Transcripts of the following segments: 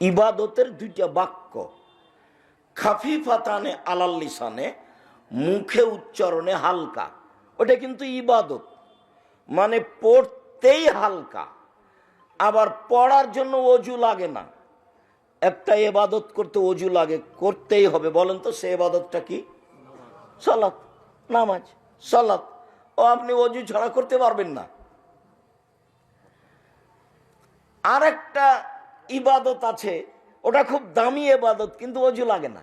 ইবাদতের দুইটা বাক্য, খাফিফাতানে আলাল লিসানে, মুখে উচ্চারণে হালকা, ওটা কিন্তু ইবাদত, মানে পড়তেই হালকা, আবার পড়ার জন্য অজু লাগে না। একটা ইবাদত করতে অজু লাগে, করতেই হবে। বলেন তো সে ইবাদতটা কি? সালাত, নামাজ, সালাত। ও আপনি অজু ছাড়া করতে পারবেন না। আর একটা ইবাদত আছে, ওটা খুব দামি ইবাদত, কিন্তু অজু লাগে না।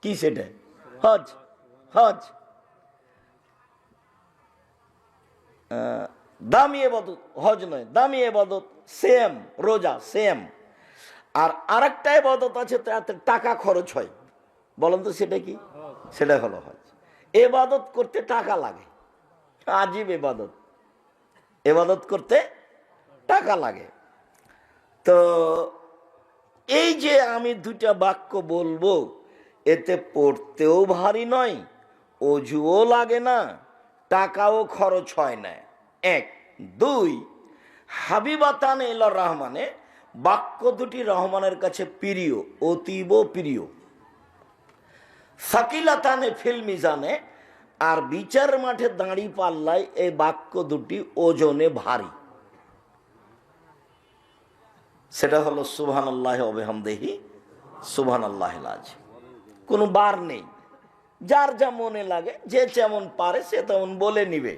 কি সেটা? হজ। হজ দামি ইবাদত, হজ নয়, দামি ইবাদত। সেম রোজা, সেম। আর আরেকটা ইবাদত আছে, তাতে টাকা খরচ হয়। বলেন তো সেটা কি? সেটা হলো হজ। ইবাদত করতে টাকা লাগে, আজীব ইবাদত। ইবাদত করতে টাকা লাগে। তো এই যে আমি দুইটা বাক্য বলবো, এতে পড়তেও ভারী নয়, অজুও লাগে না, টাকাও খরচ হয় না। এক। দুই, হাবিবাতান ইলা রহমানে, বাক্য দুটি রহমানের কাছে প্রিয়, অতীব প্রিয়। সাকিলাতানে ফিল মিজানে, আর বিচার মাঠে দাঁড়ি পাল্লায় এই বাক্য দুটি ওজনে ভারী। সেটা হলো সুবহানাল্লাহি ওয়া বিহামদিহি সুবহানাল্লাহিল আযীম। কোনো বার নেই, যার যা মনে লাগে, যে যেমন পারে সে তেমন বলে নিবে।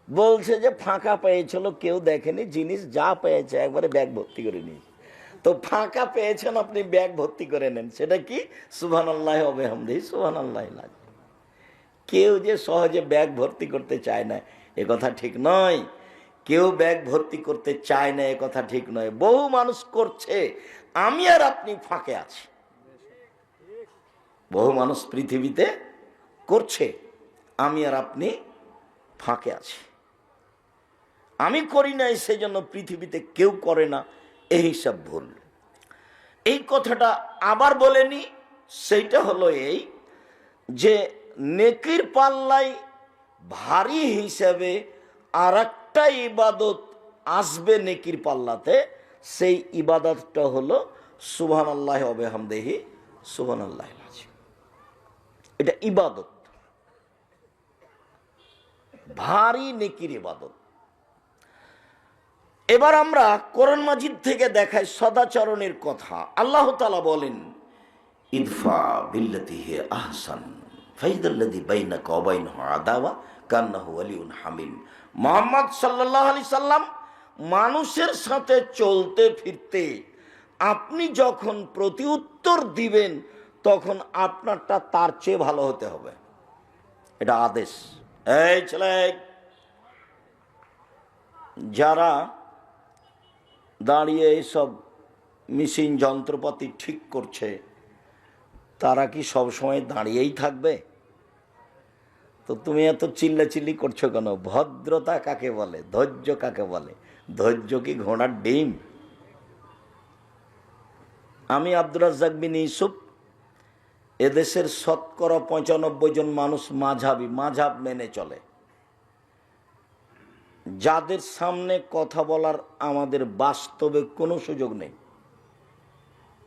বলছে যে ফাঁকা পেয়েছিল, কেউ দেখেনি, জিনিস যা পেয়েছে একবারে ব্যাগ ভর্তি করে নিয়েছে। তো ফাঁকা পেয়েছেন, আপনি ব্যাগ ভর্তি করে নেন। সেটা কি? সুবহানাল্লাহি ওয়া বিহামদিহি সুবহানাল্লাহিল আযীম। কেউ যে সহজে ব্যাগ ভর্তি করতে চায় না, এ কথা ঠিক নয়। কেউ ব্যাগ ভর্তি করতে চায় না, এ কথা ঠিক নয়। বহু মানুষ করছে, আমি আর আপনি ফাঁকে আছি। বহু মানুষ পৃথিবীতে করছে, আমি আর আপনি ফাঁকে আছি। আমি করি নাই, সেই জন্য পৃথিবীতে কেউ করে না, এই হিসাব ভুল। এই কথাটা আবার বলেনি। সেইটা হলো এই যে নেকির পাল্লাই ভারী হিসাবে আর একটা ইবাদত আসবে নেকির পাল্লাতে। সেই ইবাদতটা হলো সুবহানাল্লাহি ওয়া বিহামদিহি সুবহানাল্লাহিল আযীম। এটা ইবাদত, ভারী নেকির ইবাদত। এবার আমরা কোরআন মাজিদ থেকে দেখাই সদাচরণের কথা। আল্লাহ তাআলা বলেন, ইদফা বিল্লাতি হি আহসান ফাইদাল্লাযী বাইনাকা ওয়া বাইনাহু আদাওয়া কান্নাহু ওয়ালিয়ুন হামিম। মুহাম্মদ সাল্লাল্লাহু আলাইহি সাল্লাম মানুষের সাথে চলতে ফিরতে আপনি যখন প্রতি উত্তর দিবেন, তখন আপনারটা তার চেয়ে ভালো হতে হবে। এটা আদেশ। এই ছেলে, যারা দাঁড়িয়ে এইসব মেশিন যন্ত্রপাতি ঠিক করছে, তারা কি সব সময় দাঁড়িয়েই থাকবে? তো তুমি এত চিল্লাচিল্লি করছো কেন? ভদ্রতা কাকে বলে? ধৈর্য কাকে বলে? ধৈর্য কি ঘোড়ার ডিম? আমি আব্দুর রাজ্জাক বিন ইউসুফ, এদেশের শতকরা 95 জন মানুষ মাঝহাবি, মাঝহাব মেনে চলে। যাদের সামনে কথা বলার আমাদের বাস্তবে কোনো সুযোগ নেই,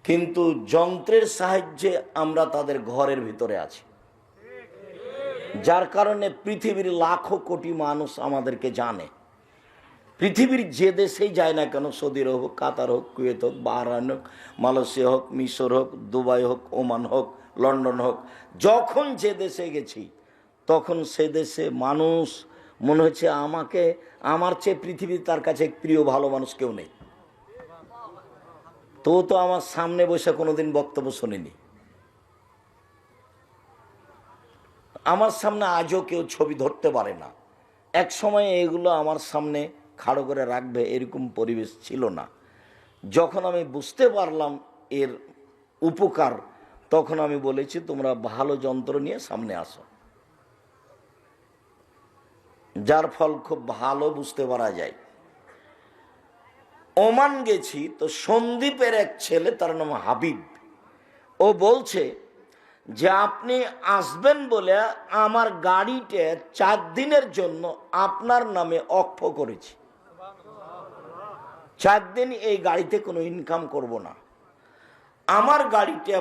কিন্তু যন্ত্রের সাহায্যে আমরা তাদের ঘরের ভিতরে আছি। যার কারণে পৃথিবীর লাখো কোটি মানুষ আমাদেরকে জানে। পৃথিবীর যে দেশেই যায় না কেন, সৌদি আরব হোক, কাতার হোক, কুয়েত হোক, বাহরাইন হোক, মালয়েশিয়া হোক, মিশর হোক, দুবাই হোক, ওমান হোক, লন্ডন হোক, যখন যে দেশে গেছি, তখন সে দেশে মানুষ মনে হচ্ছে আমাকে, আমার চেয়ে পৃথিবীর তার কাছে প্রিয় ভালো মানুষ কেউ নেই। তো আমার সামনে বসে কোনোদিন বক্তব্য শোনেনি, আমার সামনে আজও কেউ ছবি ধরতে পারে না। এক সময় এগুলো আমার সামনে খাড়ো করে রাখবে, এরকম পরিবেশ ছিল না। যখন আমি বুঝতে পারলাম এর উপকার, তখন আমি বলেছি তোমরা ভালো যন্ত্র নিয়ে সামনে আসো, যার ফল খুব ভালো বুঝতে পারা যায়। ওমান গেছি, তো সন্দীপের এক ছেলে, তার নাম হাবিব, ও বলছে যে আপনি আসবেন বলে আমার গাড়িতে 4 দিনের জন্য আপনার নামে অক্ষ করেছি। 4 দিন এই গাড়িতে কোনো ইনকাম করব না। আমার গাড়িটা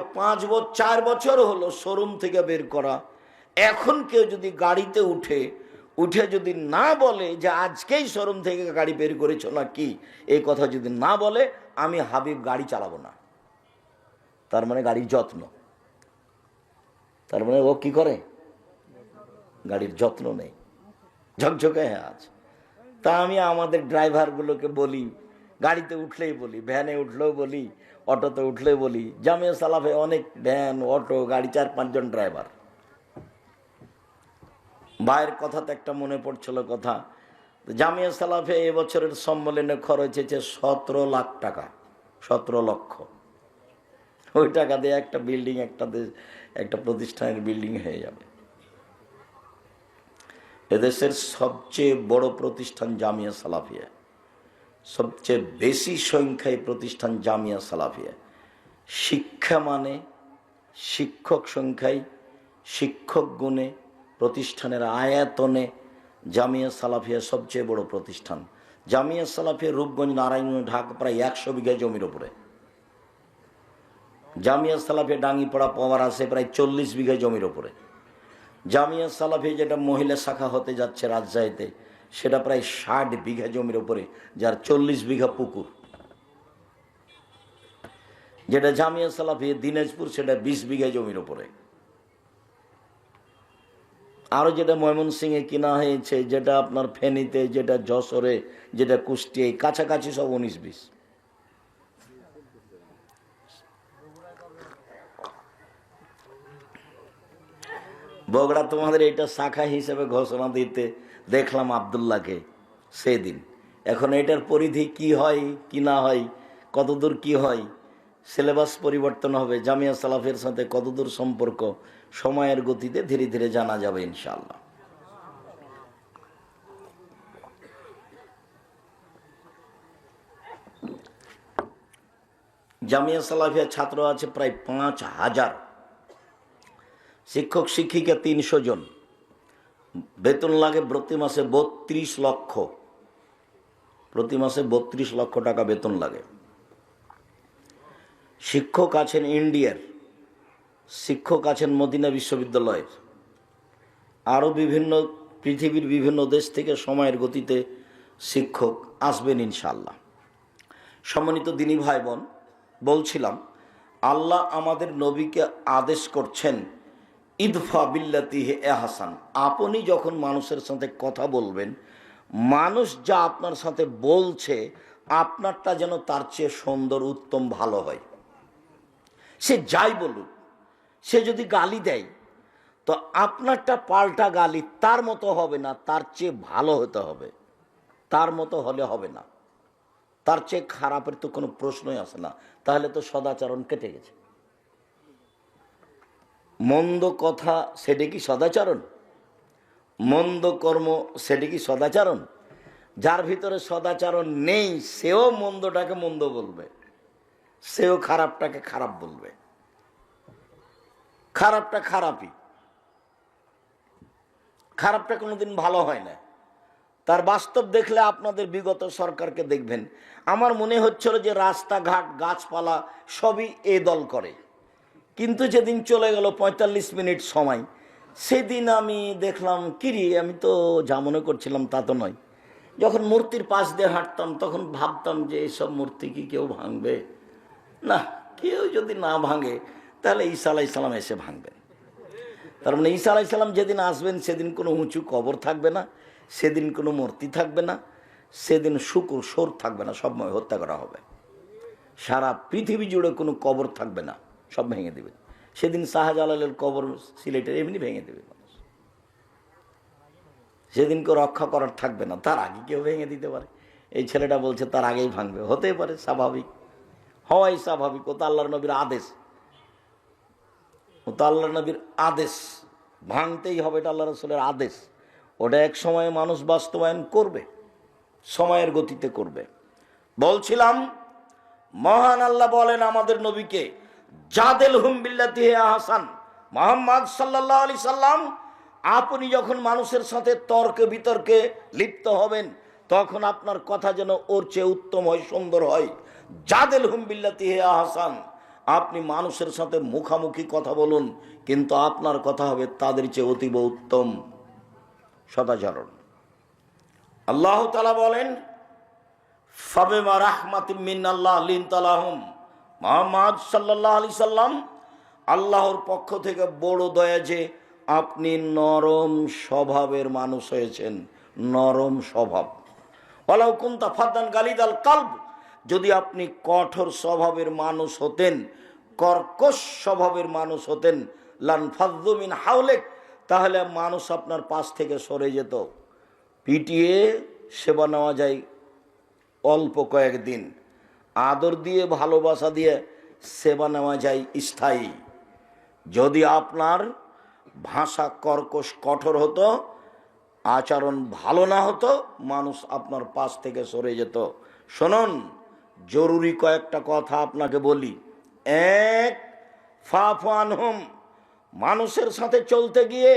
4 বছর হলো শোরুম থেকে বের করা। এখন কেউ যদি গাড়িতে উঠে যদি না বলে যে আজকেই শোরুম থেকে গাড়ি বের করেছো না কি, এই কথা যদি না বলে, আমি হাবিব গাড়ি চালাবো না। তার মানে গাড়ির যত্ন, তার মানে ও কি করে, গাড়ির যত্ন নেই, ঝকঝকে আছে। তা আমি আমাদের ড্রাইভারগুলোকে বলি, গাড়িতে উঠলেই বলি, ভ্যানে উঠলেও বলি, অটোতে উঠলে বলি, জামিয়া সালাফে অনেক ভ্যান, অটো, গাড়ি, 4-5 জন ড্রাইভার। ভাইয়ের কথাতে একটা মনে পড়ছিল কথা, জামিয়া সালাফে এবছরের সম্মেলনে খরচ হয়েছে 17 লাখ টাকা, 17 লক্ষ। ওই টাকা দিয়ে একটা বিল্ডিং, একটা প্রতিষ্ঠানের বিল্ডিং হয়ে যাবে। এদেশের সবচেয়ে বড় প্রতিষ্ঠান জামিয়া সালাফিয়া, সবচেয়ে বেশি সংখ্যায় প্রতিষ্ঠান জামিয়া সালাফিয়া। শিক্ষা মানে, শিক্ষক সংখ্যায়, শিক্ষক গুণে, প্রতিষ্ঠানের আয়াতনে জামিয়া সালাফিয়া সবচেয়ে বড় প্রতিষ্ঠান। জামিয়া সালাফিয়া রূপগঞ্জ, নারায়ণগঞ্জ, ঢাকা প্রায় 100 বিঘা জমির উপরে। জামিয়া সালাফিয়া ডাঙ্গিপাড়া পাওয়ার আছে প্রায় 40 বিঘা জমির উপরে। জামিয়া সালাফিয়া যেটা মহিলা শাখা হতে যাচ্ছে রাজশাহীতে, সেটা প্রায় 60 বিঘা জমির উপরে, যার 40 বিঘা পুকুর। যেটা জামিয়া সালাফিয়া দিনাজপুর, সেটা 20 বিঘা জমির উপরে। আরো যেটা ময়মনসিংহে কিনা হয়েছে, যেটা আপনার ফেনীতে, যেটা যশোরে, যেটা কুষ্টিয়ায়, কাছাকাছি সব 19-20। বগুড়া তোমাদের এটা শাখা হিসেবে ঘোষণা দিতে দেখলাম আবদুল্লাহকে সেদিন। এখন এটার পরিধি কি হয় কি না হয়, কতদূর কি হয়, সিলেবাস পরিবর্তন হবে, জামিয়া সালাফের সাথে কতদূর সম্পর্ক, সময়ের গতিতে ধীরে ধীরে জানা যাবে ইনশাআল্লাহ। জামিয়া সালাফিয়া ছাত্র আছে প্রায় 5000, শিক্ষক শিক্ষিকা 300 জন, বেতন লাগে প্রতি মাসে 32 লক্ষ, প্রতি মাসে 32 লক্ষ টাকা বেতন লাগে। শিক্ষক আছেন ইন্ডিয়ার, শিক্ষক আছেন মদিনা বিশ্ববিদ্যালয়ের, আরও বিভিন্ন পৃথিবীর বিভিন্ন দেশ থেকে সময়ের গতিতে শিক্ষক আসবেন ইনশাআল্লাহ। সম্মানিত দিনী ভাই বোন, বলছিলাম আল্লাহ আমাদের নবীকে আদেশ করছেন, ইদফা বিল্লাতি হে এহসান। আপনি যখন মানুষের সাথে কথা বলবেন, মানুষ যা আপনার সাথে বলছে, আপনারটা যেন তার চেয়ে সুন্দর, উত্তম, ভালো হয়। সে যাই বলুক, সে যদি গালি দেয়, তো আপনারটা পাল্টা গালি তার মতো হবে না, তার চেয়ে ভালো হতে হবে। তার মতো হলে হবে না, তার চেয়ে খারাপের তো কোনো প্রশ্নই আসে না। তাহলে তো সদাচরণ কেটে গেছে। মন্দ কথা সেটা কি সদাচরণ? মন্দ কর্ম সেটা কি সদাচরণ? যার ভিতরে সদাচরণ নেই, সেও মন্দটাকে মন্দ বলবে, সেও খারাপটাকে খারাপ বলবে। খারাপটা খারাপই, খারাপটা কোনোদিন ভালো হয় না। তার বাস্তব দেখলে আপনাদের বিগত সরকারকে দেখবেন, আমার মনে হচ্ছিল যে রাস্তাঘাট, গাছপালা সবই এ দল করে। কিন্তু যেদিন চলে গেল 45 মিনিট সময়, সেদিন আমি দেখলাম কিরি, আমি তো যা মনে করছিলাম তা তো নয়। যখন মূর্তির পাশ দিয়ে হাঁটতাম, তখন ভাবতাম যে এইসব মূর্তি কি কেউ ভাঙবে? না, কেউ যদি না ভাঙে তাহলে ঈসা আলাইহিস সালাম এসে ভাঙবেন। তার মানে ঈসা আলাইহিস সালাম যেদিন আসবেন, সেদিন কোনো উঁচু কবর থাকবে না, সেদিন কোনো মূর্তি থাকবে না, সেদিন শুকুর সোর থাকবে না, সব হত্যা করা হবে। সারা পৃথিবী জুড়ে কোনো কবর থাকবে না, সব ভেঙে দেবে। সেদিন শাহজালালের কবর সিলেটের এমনি ভেঙে দেবে মানুষ। সেদিন কেউ রক্ষা করার থাকবে না, তার আগে কেউ ভেঙে দিতে পারে। এই ছেলেটা বলছে তার আগেই ভাঙবে, হতেই পারে, স্বাভাবিক, হওয়াই স্বাভাবিক। ও তো আল্লাহর নবীর আদেশ, ও তো আল্লাহর নবীর আদেশ, ভাঙতেই হবে, এটা আল্লাহ রাসূলের আদেশ। ওটা এক সময়ে মানুষ বাস্তবায়ন করবে, সময়ের গতিতে করবে। বলছিলাম মহান আল্লাহ বলেন আমাদের নবীকে, জাদেল হুম বিল্লাতি হে আহসান। মুহাম্মদ সাল্লাল্লাহু আলাইহি সাল্লাম, আপনি যখন মানুষের সাথে তর্কে বিতর্কে লিপ্ত হবেন, তখন আপনার কথা যেন ওর চেয়ে উত্তম হয়, সুন্দর হয়। জাদেলহুম বিল্লাতি হিয়া আহসান, আপনি মানুষের সাথে মুখামুখি কথা বলুন, কিন্তু আপনার কথা হবে তাদের চেয়ে অতীব উত্তম সদাচরণ। আল্লাহ তাআলা বলেন, ফাবিমা রাহমাতিম মিনাল্লাহ লিনতা লাহুম, মুহাম্মদ সাল্লাল্লাহু আলাইহি সাল্লাম, আল্লাহর পক্ষ থেকে বড় দয়া যে আপনি নরম স্বভাবের মানুষ হয়েছেন। নরম স্বভাব। ওয়ালাউ কুনতা ফাদ্দান গালিদাল কালব, যদি আপনি কঠোর স্বভাবের মানুষ হতেন, কর্কশ স্বভাবের মানুষ হতেন, লানফাযযু মিন হাওলিক, তাহলে মানুষ আপনার পাশ থেকে সরে যেত। পিটিয়ে সেবা নেওয়া যায় অল্প কয়েকদিন, আদর দিয়ে ভালোবাসা দিয়ে সেবা নেওয়া যায় স্থায়ী। যদি আপনার ভাষা কর্কশ কঠোর হতো, আচরণ ভালো না হতো, মানুষ আপনার পাশ থেকে সরে যেত। শুনুন, জরুরি কয়েকটা কথা আপনাকে বলি। এক, ফাফু আনহুম, মানুষের সাথে চলতে গিয়ে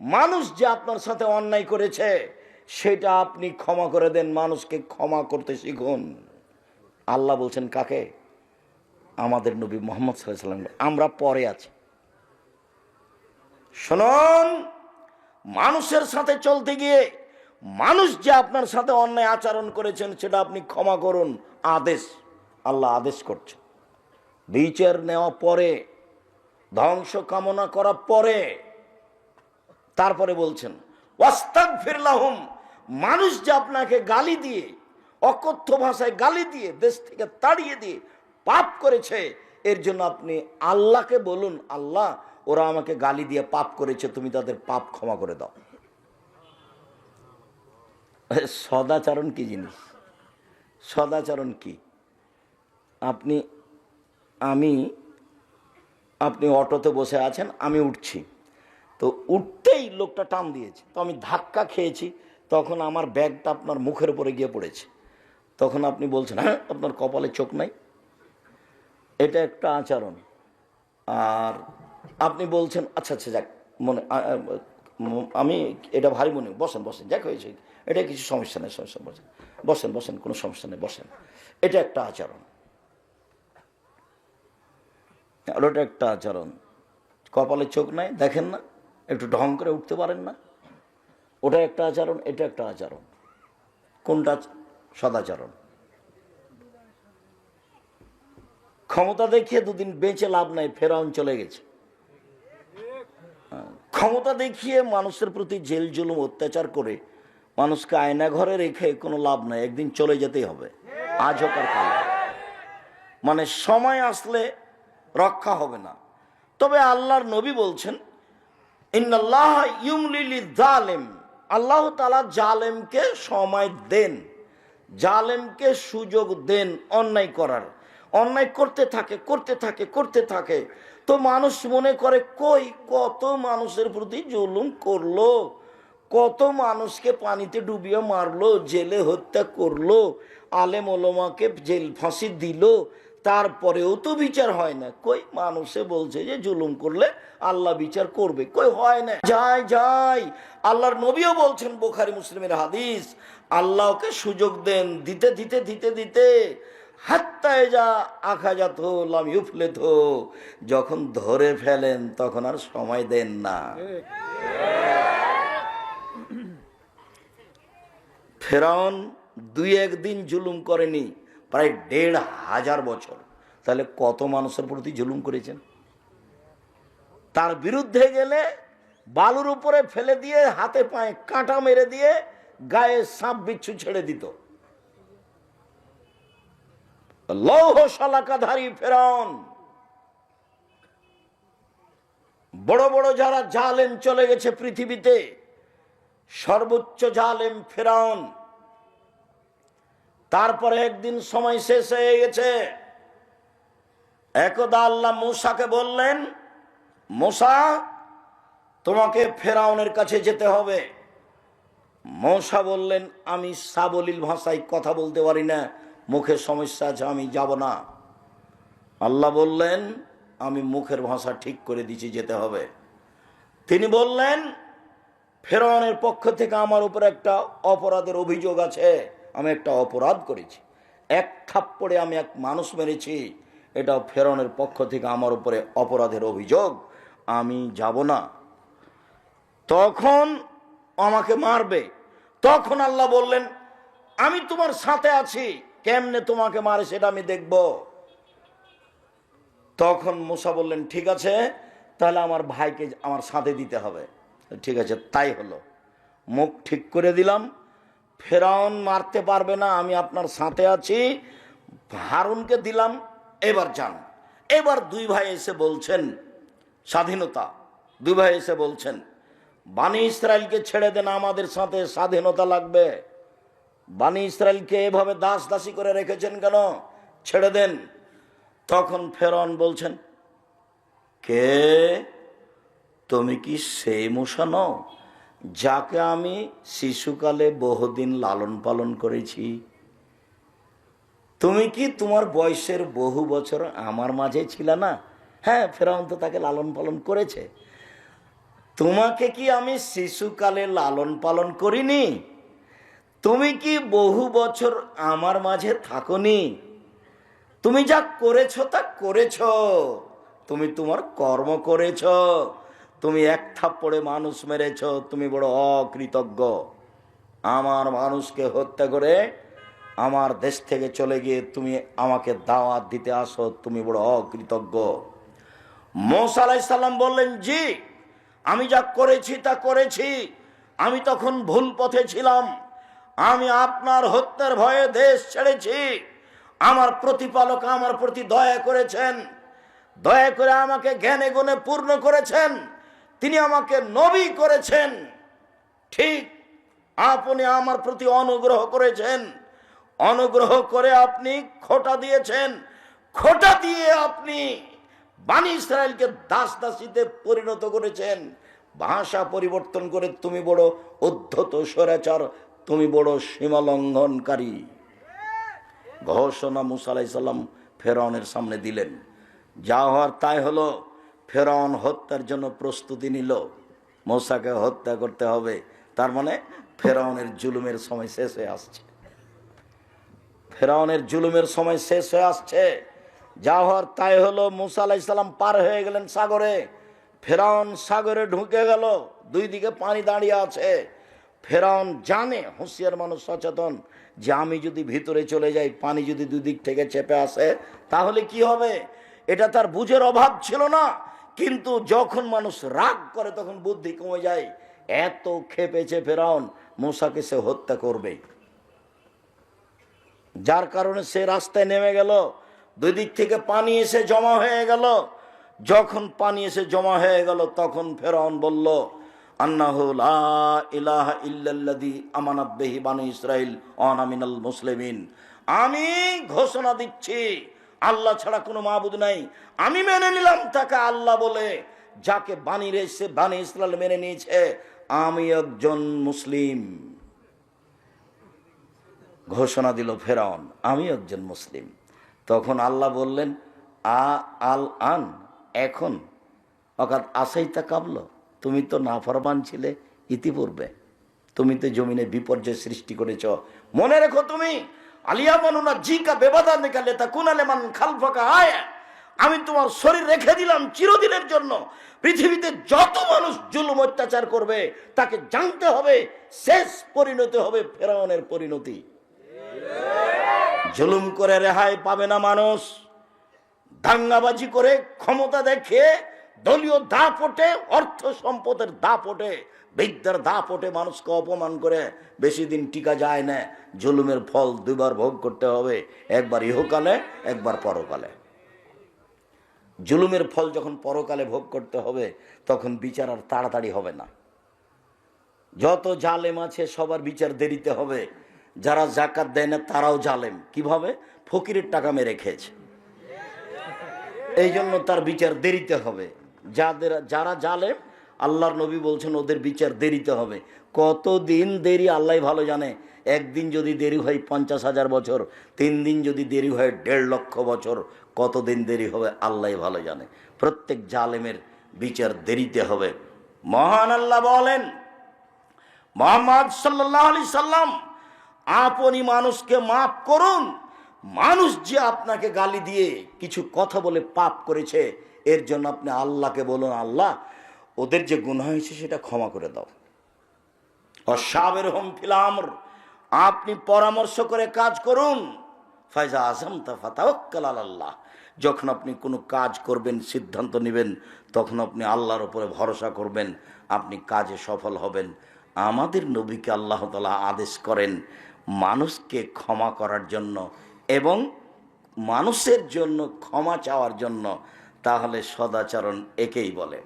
মানুষ যে আপনার সাথে অন্যায় করেছে সেটা আপনি ক্ষমা করে দেন। মানুষকে ক্ষমা করতে শিখুন। আল্লাহ বলছেন কাকে? আমাদের নবী মুহাম্মদ সাল্লাল্লাহু আলাইহি ওয়াসাল্লাম। আমরা পরে আছি। শুনুন, মানুষের সাথে চলতে গিয়ে মানুষ যে আপনার সাথে অন্যায় আচরণ করেছেন সেটা আপনি ক্ষমা করুন। আদেশ, আল্লাহ আদেশ করছেন। বিচার নেওয়া পরে, ধ্বংস কামনা করা পরে, তারপরে বলছেন ওয়াস্তাগফির লাহুম, মানুষ যে আপনাকে গালি দিয়ে, অকথ্য ভাষায় গালি দিয়ে, দেশ থেকে তাড়িয়ে দিয়ে পাপ করেছে, এর জন্য আপনি আল্লাহকে বলুন, আল্লাহ ওরা আমাকে গালি দিয়ে পাপ করেছে, তুমি তাদের পাপ ক্ষমা করে দাও। সদাচরণ কি জিনিস? সদাচরণ কি? আপনি অটোতে বসে আছেন, আমি উঠছি, তো উঠতেই লোকটা টান দিয়েছে, তো আমি ধাক্কা খেয়েছি, তখন আমার ব্যাগটা আপনার মুখের উপরে গিয়ে পড়েছে। তখন আপনি বলছেন, হ্যাঁ আপনার কপালে চোখ নাই। এটা একটা আচরণ। আর আপনি বলছেন আচ্ছা আচ্ছা যাক, মনে আমি এটা ভারী মনে, বসেন বসেন, যাক হয়েছে, এটা কিছু সমস্যা নেই, সমস্যা, বসেন বসেন বসেন, কোনো সমস্যা নেই, বসেন। এটা একটা আচরণ। আর ওটা একটা আচরণ। কপালে চোখ নাই, দেখেন না, একটু ঢং করে উঠতে পারেন না, ওটা একটা আচরণ, এটা একটা আচরণ। কোনটা সদাচরণ? ক্ষমতা দেখিয়ে দুদিন বেঁচে লাভ নাই, ফেরাউন চলে গেছে। ক্ষমতা দেখিয়ে মানুষের প্রতি জেল জুলুম অত্যাচার করে মানুষকে আয়না ঘরে রেখে কোনো লাভ নাই, একদিন চলে যেতেই হবে, আজ হোক আর কাল। মানে সময় আসলে রক্ষা হবে না। তবে আল্লাহর নবী বলছেন, ইন্নাল্লাহ ইউমলি লিয-যালিম, আল্লাহ তাআলা জালেমকে সময় দেন, জালেমকে সুযোগ দেন অন্যায় করার। অন্যায় করতে থাকে করতে থাকে করতে থাকে, তো মানুষ মনে করে কই কত মানুষের প্রতি জুলুম করলো, কত মানুষকে পানিতে ডুবিয়ে মারলো, জেলে হত্যা করলো, আলেম ওলামাকে জেল ফাঁসি দিল, তারপরেও তো বিচার হয় না। কই মানুষে বলছে যে জুলুম করলে আল্লাহ বিচার করবে, কই হয় না। যাই যাই, আল্লাহর নবীও বলছেন, বুখারী মুসলিমের হাদিস, আল্লাহকে সুযোগ দেন, দিতে দিতে দিতে দিতে হাত্তায় যা আখাজাত লাম ইউফলিত, যখন ধরে ফেলেন তখন আর সময় দেন না। ফেরাউন 2-1 দিন জুলুম করেনি, প্রায় 1,500 বছর। তাহলে কত মানুষের প্রতি জুলুম করেছেন? তার বিরুদ্ধে গেলে বালুর উপরে ফেলে দিয়ে হাতে পায়ে কাঁটা মেরে দিয়ে গায়ে সাপ বিচ্ছু ছেড়ে দিত। লৌহ শলাকাধারী ফেরাউন। বড় বড় যারা জালেম চলে গেছে পৃথিবীতে, সর্বোচ্চ জালেম ফেরাউন। তারপরে একদিন সময় শেষ হয়ে গেছে। একদা আল্লাহ মূসাকে বললেন, মূসা তোমাকে ফেরাউনের কাছে যেতে হবে। মূসা বললেন, আমি সাবলীল ভাষায় কথা বলতে পারি না, মুখের সমস্যা আছে, আমি যাব না। আল্লাহ বললেন, আমি মুখের ভাষা ঠিক করে দিচ্ছি, যেতে হবে। তিনি বললেন, ফেরাউনের পক্ষ থেকে আমার উপর একটা অপরাধের অভিযোগ আছে, আমি একটা অপরাধ করেছি, এক থাপ্পড়ে আমি এক মানুষ মেরেছি, এটা ফেরাউনের পক্ষ থেকে আমার উপরে অপরাধের অভিযোগ, আমি যাব না। তখন আমাকে মারবে। তখন আল্লাহ বললেন, আমি তোমার সাথে আছি, কেমনে তোমাকে মারে সেটা আমি দেখব। তখন মুসা বললেন, ঠিক আছে, তাহলে আমার ভাইকে আমার সাথে দিতে হবে। ঠিক আছে, তাই হলো। মুখ ঠিক করে দিলাম, ফেরাউন মারতে পারবে না, আমি আপনার সাথে আছি। হারুনকে দিলাম, এবার যান। এবার দুই ভাই এসে বলছেন স্বাধীনতা, দুই ভাই এসে বলছেন বানি ইসরায়েলকে ছেড়ে দেন, আমাদের সাথে স্বাধীনতা লাগবে। বানি ইসরায়েলকে এভাবে দাস দাসী করে রেখেছেন কেন, ছেড়ে দেন। তখন ফেরাউন বলছেন, কে তুমি কি সেই মূসা নও যাকে আমি শিশুকালে বহুদিন লালন পালন করেছি? তুমি কি তোমার বয়সের বহু বছর আমার মাঝে ছিল না? হ্যাঁ, ফেরাউন তো তাকে লালন পালন করেছে। তোমাকে কি আমি শিশুকালে লালন পালন করিনি? তুমি কি বহু বছর আমার মাঝে থাকোনি? তুমি যা করেছো তা করেছো, তুমি তোমার কর্ম করেছো, তুমি এক থাপ্পড়ে মানুষ মেরেছো, তুমি বড় অকৃতজ্ঞ। আমার মানুষকে হত্যা করে আমার দেশ থেকে চলে গিয়ে তুমি আমাকে দাওয়াত দিতে আসো, তুমি বড় অকৃতজ্ঞ। মূসা আলাইহিস সালাম বললেন, জি, আমি যা করেছি তা করেছি, আমি তখন ভুল পথে ছিলাম, আমি আপনার হত্যার ভয়ে দেশ ছেড়েছি। আমার প্রতিপালক আমার প্রতি দয়া করেছেন, দয়া করে আমাকে জ্ঞানে গুণে পূর্ণ করেছেন, তিনি আমাকে নবী করেছেন। ঠিক আপনি আমার প্রতি অনুগ্রহ করেছেন, অনুগ্রহ করে আপনি খোঁটা দিয়েছেন, খোঁটা দিয়ে আপনি বানি ইসরায়েলকে দাস দাসীতে পরিণত করেছেন। ভাষা পরিবর্তন করে তুমি বড় উদ্ধত স্বৈরাচার, তুমি বড় সীমালঙ্ঘনকারী। ঘোষণা মূসা আলাইহিস সালাম ফেরাউনের সামনে দিলেন। যা হওয়ার তাই হলো। ফেরাউন হত্যার জন্য প্রস্তুতি নিল, মূসাকে হত্যা করতে হবে। তার মানে ফেরাউনের জুলুমের সময় শেষ হয়ে আসছে, ফেরাউনের জুলুমের সময় শেষ হয়ে আসছে। যা হওয়ার তাই হলো। মূসা আলাইহিস সালাম পার হয়ে গেলেন সাগরে, ফেরাউন সাগরে ঢুকে গেল, দুই দিকে পানি দাঁড়িয়ে আছে। ফেরাউন জানে, হুঁশিয়ার মানুষ সচেতন, যে আমি যদি ভিতরে চলে যাই, পানি যদি দুই দিক থেকে চেপে আসে তাহলে কি হবে। এটা তার বুঝের অভাব ছিল না, কিন্তু যখন মানুষ রাগ করে তখন বুদ্ধি কমে যায়। এত খেপেছে ফেরাউন, মূসাকে সে হত্যা করবে, যার কারণে সে রাস্তায় নেমে গেল। দুই দিক থেকে পানি এসে জমা হয়ে গেল। যখন পানি এসে জমা হয়ে গেল তখন ফেরাউন বলল, আন্নাহু লা ইলাহা ইল্লাল্লাযী আমানাত বিহি বানু ইসরাঈল ওয়া আনা মিনাল মুসলিমিন। আমি ঘোষণা দিচ্ছি, আল্লাহ ছাড়া কোনো মাবুদ নাই। আমি মেনে নিলাম তাকে আল্লাহ বলে, যাকে বানি ইসরাঈল মেনে নিয়েছে, আমি একজন মুসলিম। ঘোষণা দিল ফেরাউন, আমি একজন মুসলিম। তখন আল্লাহ বললেন, আল আন, এখন, অকাত আসাইতা কাবল, তুমি তো নাফরমান ছিলে ইতিপূর্বে, তুমি তো জমিনে বিপর্যয় সৃষ্টি করেছ। মনে রেখো, তুমি আলিয়া মানুনা জিকা বেবাদা নিকালে তা কুনালে মান খালফাকা আয়া, আমি তোমার শরীর রেখে দিলাম চিরদিনের জন্য। পৃথিবীতে যত মানুষ জুলুম অত্যাচার করবে তাকে জানতে হবে শেষ পরিণতি হবে ফেরাউনের পরিণতি। জুলুম করে রেহাই পাবে না মানুষ। দাঙ্গাবাজি করে, ক্ষমতা দেখে, দলীয় দাপটে, অর্থ সম্পদের দাপটে, বিদ্যার দাপটে মানুষকে অপমান করে বেশি দিন টিকা যায় না। জুলুমের ফল দুইবার ভোগ করতে হবে, একবার ইহকালে, একবার পরকালে। জুলুমের ফল যখন পরকালে ভোগ করতে হবে তখন বিচার আর তাড়াতাড়ি হবে না। যত জালেম আছে সবার বিচার দেরিতে হবে। যারা যাকাত দেয় না তারাও জালেম। কিভাবে? ফকিরের টাকা মেরে খেয়েছে, এই জন্য তার বিচার দেরিতে হবে। যারা জালেম, আল্লাহর নবী বলছেন ওদের বিচার দেরিতে হবে। কতদিন দেরি আল্লাহ ভালো জানে। একদিন যদি দেরি হয় 50,000 বছর, 3 দিন যদি দেরি হয় 1.5 লক্ষ বছর, কতদিন দেরি হবে আল্লাহ ভালো জানে। প্রত্যেক জালেমের বিচার দেরিতে হবে। মহান আল্লাহ বলেন, মুহাম্মদ সাল্লাল্লাহু আলাইহি সাল্লাম, আপনি মানুষকে মাফ করুন। মানুষ যে আপনাকে গালি দিয়ে কিছু কথা বলে পাপ করেছে, এর জন্য আপনি আল্লাহকে বলুন, আল্লাহ ওদের যে গুনাহ হয়েছে সেটা ক্ষমা করে দাও। অসাবেরহুম ফিল আমর, আপনি পরামর্শ করে কাজ করুন। ফাইজা আযামতা ফাতাওয়াক্কাল আলাল্লাহ, যখন আপনি কোনো কাজ করবেন, সিদ্ধান্ত নেবেন, তখন আপনি আল্লাহর উপরে ভরসা করবেন, আপনি কাজে সফল হবেন। আমাদের নবীকে আল্লাহ তাআলা আদেশ করেন মানুষকে ক্ষমা করার জন্য এবং মানুষের জন্য ক্ষমা চাওয়ার জন্য। তাহলে সদাচরণ একেই বলে।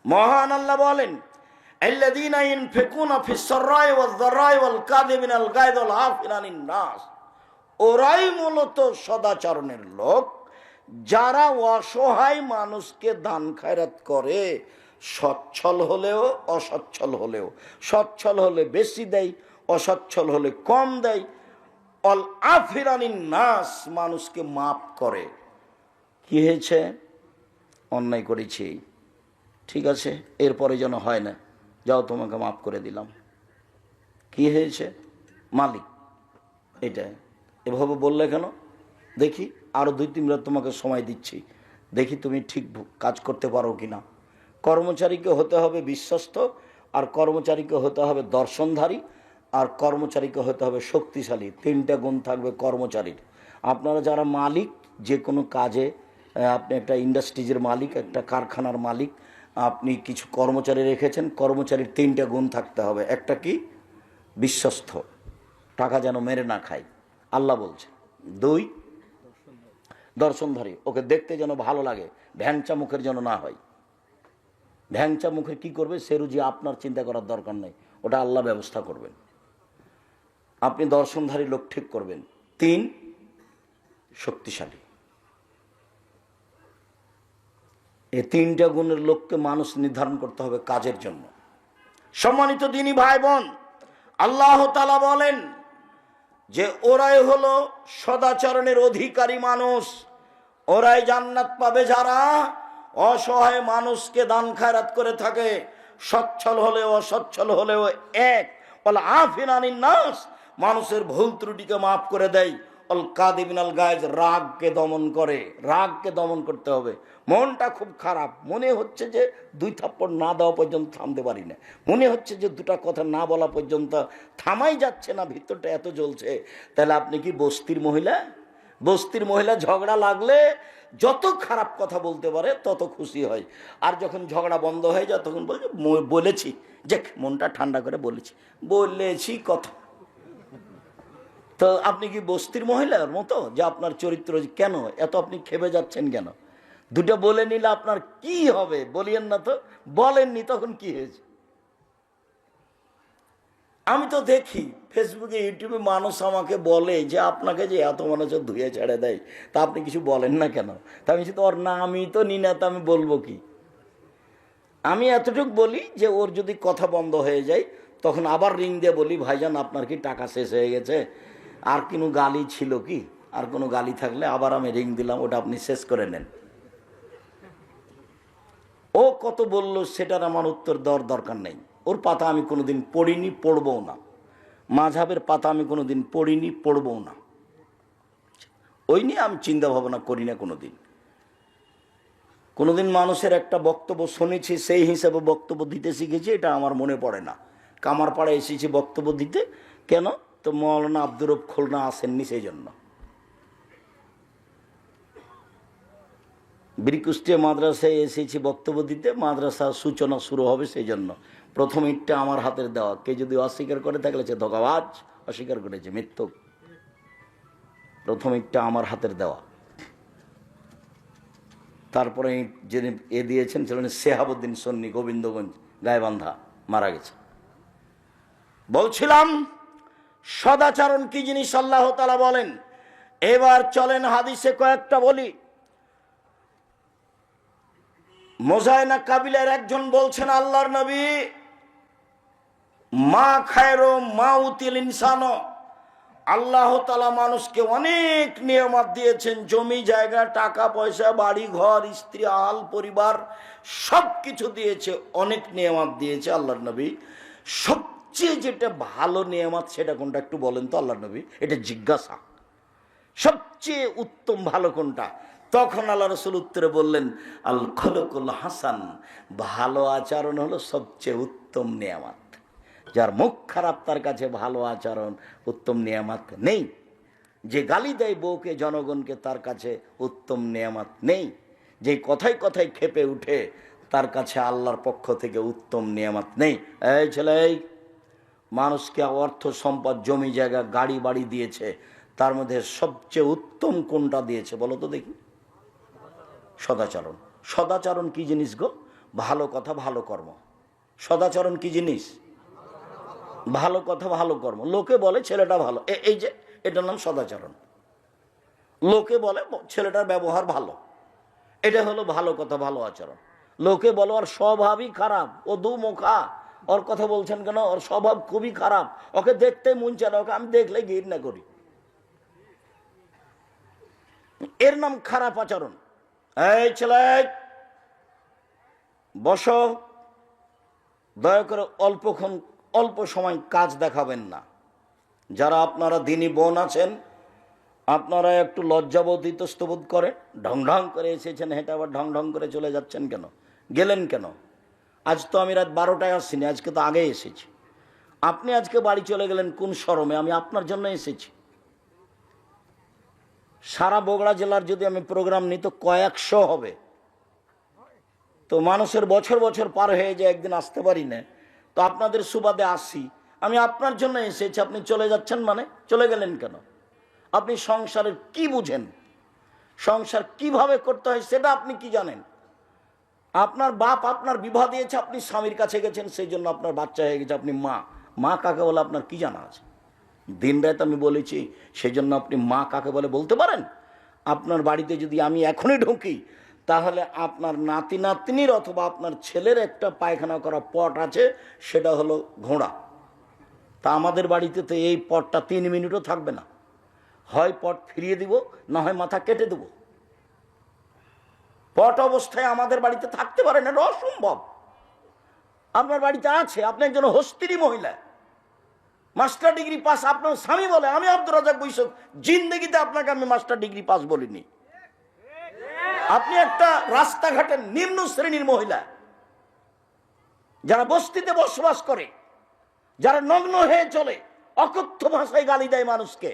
মহান আল্লাহ বলেন, আল্লাযীনা ইউনফিকুনা ফিস সাররাই ওয়াজ যাররাই ওয়াল কাযিমিনাল গায়য ওয়াল আফিনা আনিন নাস, ওরাই মূলত সদাচরণের লোক যারা অসহায় মানুষকে দান খায়রাত করে, সচ্ছল হলেও অসচ্ছল হলেও, সচ্ছল হলে বেশি দেয়, অসচ্ছল হলে কম দেয়। অল আফিনা আনিন নাস, মানুষকে মাফ করে। কি হয়েছে? অন্যায় করেছি, ঠিক আছে, এরপরে যেন হয় না, যাও তোমাকে মাফ করে দিলাম। কি হয়েছে? মালিক এটা এভাবে বললে কেন? দেখি আরো 2-3 রাত তোমাকে সময় দিচ্ছি, দেখি তুমি ঠিক কাজ করতে পারো কিনা। কর্মচারীকে হতে হবে বিশ্বস্ত, আর কর্মচারীকে হতে হবে দর্শনধারী, আর কর্মচারীকে হতে হবে শক্তিশালী। 3টা গুণ থাকবে কর্মচারীর। আপনারা যারা মালিক, যে কোনো কাজে, আপনি একটা ইন্ডাস্ট্রিজের মালিক, একটা কারখানার মালিক, আপনি কিছু কর্মচারী রেখেছেন, কর্মচারীর 3টা গুণ থাকতে হবে। একটা কি? বিশ্বস্ত, টাকা যেন মেরে না খায়, আল্লাহ বলছে। 2, দর্শনধারী, ওকে দেখতে যেন ভালো লাগে, ভ্যাংচা মুখের যেন না হয়। ভ্যাংচা মুখের কি করবে? সে রুজি আপনার চিন্তা করার দরকার নেই, ওটা আল্লাহ ব্যবস্থা করবেন। আপনি দর্শনধারী লোক ঠিক করবেন। 3, শক্তিশালী। এই 3টা গুণের লোককে মানুষ নির্ধারণ করতে হবে কাজের জন্য। সম্মানিত দিনী ভাই বোন, আল্লাহ তাআলা বলেন যে ওরাই হলো সদাচরণের অধিকারী মানুষ, ওরাই জান্নাত পাবে যারা অসহায় মানুষকে দান খায়রাত করে থাকে, সচ্ছল হলেও অসচ্ছল হলেও এক। ওয়াল আফিনা আনিন নাস, মানুষের ভুল ত্রুটিকে মাফ করে দেয়। অল কাযিমিনাল গায়য, রাগকে দমন করে। রাগকে দমন করতে হবে। মনটা খুব খারাপ, মনে হচ্ছে যে 2 থাপ্পড় না দেওয়া পর্যন্ত থামতে পারি না, মনে হচ্ছে যে 2টা কথা না বলা পর্যন্ত থামাই যাচ্ছে না, ভিতরটা এত জ্বলছে। তাহলে আপনি কি বস্তির মহিলা? বস্তির মহিলা ঝগড়া লাগলে যত খারাপ কথা বলতে পারে তত খুশি হয়, আর যখন ঝগড়া বন্ধ হয়ে যায় তখন বলছে বলেছি, যে মনটা ঠান্ডা করে বলেছি কথা। তো আপনি কি বস্তির মহিলার মতো যে আপনার চরিত্র কেন এত আপনি খেপে যাচ্ছেন কেন? 2টা বলে নিলে আপনার কি হবে? বলিয়েন না তো, বলেননি তখন কি হয়েছে? আমি তো দেখি ফেসবুকে, ইউটিউবে মানুষ আমাকে বলে যে আপনাকে যে এত মানুষ ধুয়ে ছেড়ে দেয়, তা আপনি কিছু বলেন না কেন? তা আমি ওর নামই তো নি না, তা আমি বলবো কি? আমি এতটুকু বলি যে ওর যদি কথা বন্ধ হয়ে যায় তখন আবার রিং দিয়ে বলি, ভাইজান আপনার কি টাকা শেষ হয়ে গেছে? আর কোনো গালি ছিল কি? আর কোনো গালি থাকলে আবার আমি রিং দিলাম, ওটা আপনি শেষ করে নেন। ও কত বলল সেটার আমার উত্তর দেওয়ার দরকার নেই। ওর পাতা আমি কোনোদিন পড়িনি, পড়বও না। মাযহাবের পাতা আমি কোনোদিন পড়িনি, পড়বও না। ওই নিয়ে আমি চিন্তা ভাবনা করি না কোনোদিন। কোনোদিন মানুষের একটা বক্তব্য শুনেছি, সেই হিসাবে বক্তব্য দিতে শিখেছি, এটা আমার মনে পড়ে না। কামারপাড়া এসেছি বক্তব্য দিতে, কেন? তো মৌলানা আব্দুর রব খুলনা আসেননি, সেই জন্য। বীরকুষ্টিয়া মাদ্রাসায় এসেছি বক্তব্য দিতে, মাদ্রাসার সূচনা শুরু হবে, সেই জন্য প্রথম ইটটা আমার হাতের দেওয়া। কে যদি অস্বীকার করে থাকলে সে ধোঁকাবাজ, অস্বীকার করেছে, মিথ্যুক। প্রথম ইটটা আমার হাতের দেওয়া। তারপরে যিনি দিয়েছেন ছিলেন শেহাবুদ্দিন সন্নি, গোবিন্দগঞ্জ গায়েবান্ধা, মারা গেছে। বলছিলাম সদাচরণ কি জিনিস আল্লাহ তাআলা বলেন। এবার চলেন হাদিসে কয়েকটা বলি। মোজাইনা কাবিলার একজন বলছেন, আল্লাহর নবী, মা খায়রো মা উতিল ইনসানো, আল্লাহ তাআলা মানুষকে অনেক নিয়ামত দিয়েছেন, জমি জায়গা, টাকা পয়সা, বাড়ি ঘর, স্ত্রী, আল পরিবার, সব কিছু দিয়েছে, অনেক নিয়ামত দিয়েছে। আল্লাহর নবী, সব সবচেয়ে যেটা ভালো নিয়ামত সেটা কোনটা একটু বলেন তো আল্লাহ নবী, এটা জিজ্ঞাসা। সবচেয়ে উত্তম ভালো কোনটা? তখন আল্লাহ রসুল উত্তরে বললেন, আল খলকুল হাসান, ভালো আচরণ হলো সবচেয়ে উত্তম নিয়ামত। যার মুখ খারাপ তার কাছে ভালো আচরণ উত্তম নিয়ামত নেই। যে গালি দেয় বউকে জনগণকে তার কাছে উত্তম নিয়ামত নেই। যে কথায় কথায় খেপে উঠে তার কাছে আল্লাহর পক্ষ থেকে উত্তম নিয়ামত নেই। এই ছেলে, মানুষকে অর্থ সম্পদ জমি জায়গা গাড়ি বাড়ি দিয়েছে, তার মধ্যে সবচেয়ে উত্তম কোনটা দিয়েছে বলো তো দেখি? সদাচরণ। সদাচরণ কি জিনিস গো? ভালো কথা ভালো কর্ম। সদাচরণ কি জিনিস? ভালো কথা ভালো কর্ম। লোকে বলে ছেলেটা ভালো, এই যে এটার নাম সদাচরণ। লোকে বলে ছেলেটার ব্যবহার ভালো, এটা হলো ভালো কথা ভালো আচরণ। লোকে বলো ওর স্বভাবই খারাপ, ও দু মুখা, ওর কথা বলছেন কেন, ওর স্বভাব খুবই খারাপ, ওকে দেখতে মন চায় না, ওকে আমি দেখলে ঘৃণা করি, এর নাম খারাপ আচরণ। এই ছেলে বসো, দয়া করে অল্প সময় কাজ দেখাবেন না। যারা আপনারা দিনী বোন আছেন, আপনারা একটু লজ্জাবোধ ইতস্তবোধ করেন। ঢং ঢং করে এসেছেন, হেঁটে আবার ঢং ঢং করে চলে যাচ্ছেন কেন? গেলেন কেন? আজ তো আমি রাত 12টায় আসিনি, আজকে তো আগে এসেছি। আপনি আজকে বাড়ি চলে গেলেন কোন শরমে? আমি আপনার জন্য এসেছি। সারা বগুড়া জেলার যদি আমি প্রোগ্রাম নিই তো কয়েকশো হবে। তো মানুষের বছর বছর পার হয়ে যায়, একদিন আসতে পারি না, তো আপনাদের সুবাদে আসি। আমি আপনার জন্য এসেছি, আপনি চলে যাচ্ছেন মানে? চলে গেলেন কেন? আপনি সংসারের কি বুঝেন? সংসার কিভাবে করতে হয় সেটা আপনি কি জানেন? আপনার বাপ আপনার বিবাহ দিয়েছে, আপনি স্বামীর কাছে গেছেন, সেই জন্য আপনার বাচ্চা হয়ে গেছে, আপনি মা। মা কাকে বলে আপনার কি জানা আছে? দিন রাত আমি বলেছি, সেই জন্য আপনি মা কাকে বলে বলতে পারেন? আপনার বাড়িতে যদি আমি এখনই ঢুকি, তাহলে আপনার নাতি নাতনির অথবা আপনার ছেলের একটা পায়খানা করা পট আছে, সেটা হলো ঘোড়া। তা আমাদের বাড়িতে তো এই পটটা 3 মিনিটও থাকবে না। হয় পট ফিরিয়ে দিব, না হয় মাথা কেটে দেব। পট অবস্থায় আমাদের বাড়িতে থাকতে পারে না, অসম্ভব। আপনার বাড়িতে আছে, আপনি একজন হস্তিনী মহিলা, মাস্টার ডিগ্রি পাস, আপনার স্বামী বলে। আমি আব্দুর রাজাক বৈশাখ জিন্দেগিতে আপনাকে আমি মাস্টার ডিগ্রি পাস বলিনি। আপনি একটা রাস্তাঘাটের নিম্ন শ্রেণীর মহিলা, যারা বস্তিতে বসবাস করে, যারা নগ্ন হয়ে চলে, অকথ্য ভাষায় গালি দেয় মানুষকে,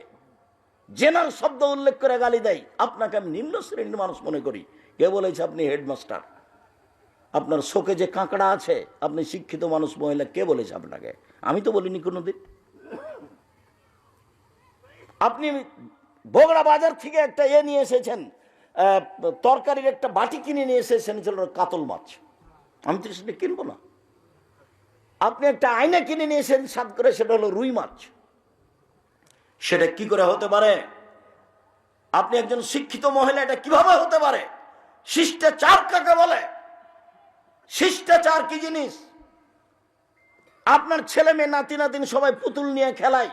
জেনার শব্দ উল্লেখ করে গালি দেয়, আপনাকে আমি নিম্ন শ্রেণীর মানুষ মনে করি। কে বলেছে আপনি হেডমাস্টার? আপনার শোকে যে কাঁকড়া আছে, আপনি শিক্ষিত মানুষ মহিলা, কে বলেছে আপনাকে? আমি তো বলিনি কোনোদিন। আপনি বগুড়া বাজার থেকে একটা নিয়ে এসেছেন, তরকারির একটা বাটি কিনে নিয়ে এসেছেন, ছিল কাতল মাছ। আমি তো সেটা কিনবো না। আপনি একটা আয়না কিনে নিয়ে এসেছেন সাত করে, সেটা হলো রুই মাছ। সেটা কি করে হতে পারে? আপনি একজন শিক্ষিত মহিলা, এটা কিভাবে হতে পারে? শিষ্টাচার কাকে বলে? শিষ্টাচার কি জিনিস? আপনার ছেলে মেয়ে নাতি নাতিন সবাই পুতুল নিয়ে খেলায়,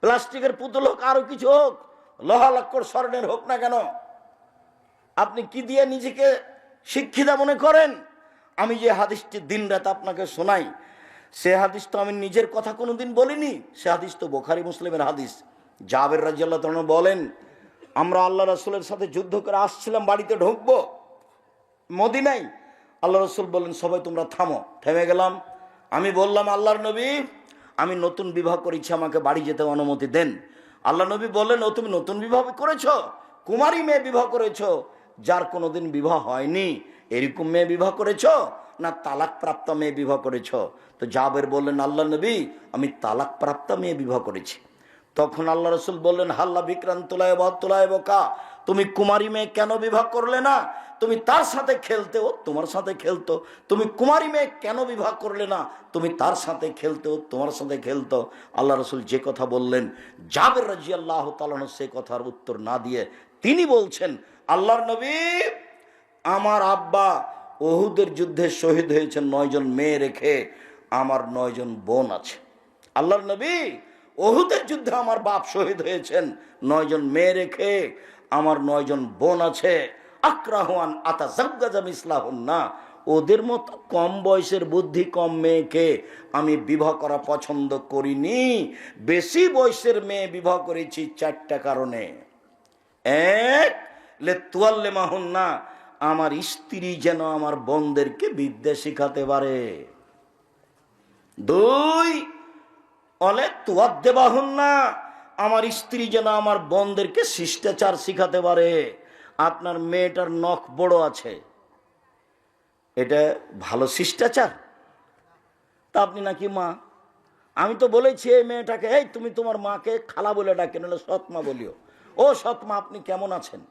প্লাস্টিকের পুতুল হোক, আরো কিছু হোক, লোহা লক্কর স্বর্ণের হোক না কেন, আপনি কি দিয়ে নিজেকে শিক্ষিতা মনে করেন? আমি যে হাদিসটি দিন রাত আপনাকে শোনাই, সে হাদিস তো আমি নিজের কথা কোনোদিন বলিনি। সে হাদিস তো বুখারী মুসলিমের হাদিস। জাবের রাদিয়াল্লাহু তাআলা বলেন, আমরা আল্লাহ রাসূলের সাথে যুদ্ধ করে আসছিলাম, বাড়িতে ঢুকবো মদিনায়। আল্লাহ রাসূল বললেন, সবাই তোমরা থামো। থেমে গেলাম। আমি বললাম, আল্লাহর নবী, আমি নতুন বিবাহ করেছি, আমাকে বাড়ি যেতে অনুমতি দেন। আল্লাহ নবী বললেন, ও তুমি নতুন বিবাহ করেছো? কুমারী মেয়ে বিবাহ করেছো, যার কোনোদিন বিবাহ হয়নি, এরকম মেয়ে বিবাহ করেছো, না তালাক প্রাপ্ত মেয়ে বিবাহ করেছো? তো জাবের বললেন, আল্লাহ নবী, আমি তালাক প্রাপ্ত মেয়ে বিবাহ করেছি। তখন আল্লাহ রসুল বললেন, হাল্লা বিক্রান্তলায় বত্তলায় বোকা, তুমি কুমারী মেয়ে কেন বিবাহ করলে না? তুমি তার সাথে খেলতে, ও তোমার সাথে খেলতো। তুমি কুমারী মেয়ে কেন বিবাহ করলে না? তুমি তার সাথে খেলতে, ও তোমার সাথে খেলতো। আল্লাহ রসুল যে কথা বললেন, জাবের রাদিয়াল্লাহু তাআলা সে কথার উত্তর না দিয়ে তিনি বলছেন, আল্লাহর নবী, আমার আব্বা উহুদের যুদ্ধে শহীদ হয়েছেন 9 জন মেয়ে রেখে, আমার 9 জন বোন আছে। আল্লাহর নবী, উহুদের যুদ্ধে আমার বাপ শহীদ হয়েছেন 9 জন মেয়ে রেখে, আমার 9 জন বোন আছে। আক্রাহুয়ান আতাজাওয়াজা মিসলাহুন্না, ওদের মতো কম বয়সের বুদ্ধি কম মেয়েকে আমি বিবাহ করা পছন্দ করিনি। বেশি বয়সের মেয়ে বিবাহ করেছি 4টা কারণে। এক, লে তুয়াল্লে মাহুন না, আমার স্ত্রী যেন আমার বোনদেরকে বিদ্যা শিখাতে পারে। 2, অলে তুয়াদ্দে বাহুন না, আমার স্ত্রী যেন আমার বোনদেরকে শিষ্টাচার শিখাতে পারে। আপনার মেয়েটার নখ বড় আছে, এটা ভালো শিষ্টাচার? তা আপনি নাকি মা, আমি তো বলেছি এই মেয়েটাকে, এই তুমি তোমার মাকে খালা বলে ডাকে, নাহলে সৎমা বলিও। ও সৎমা, আপনি কেমন আছেন?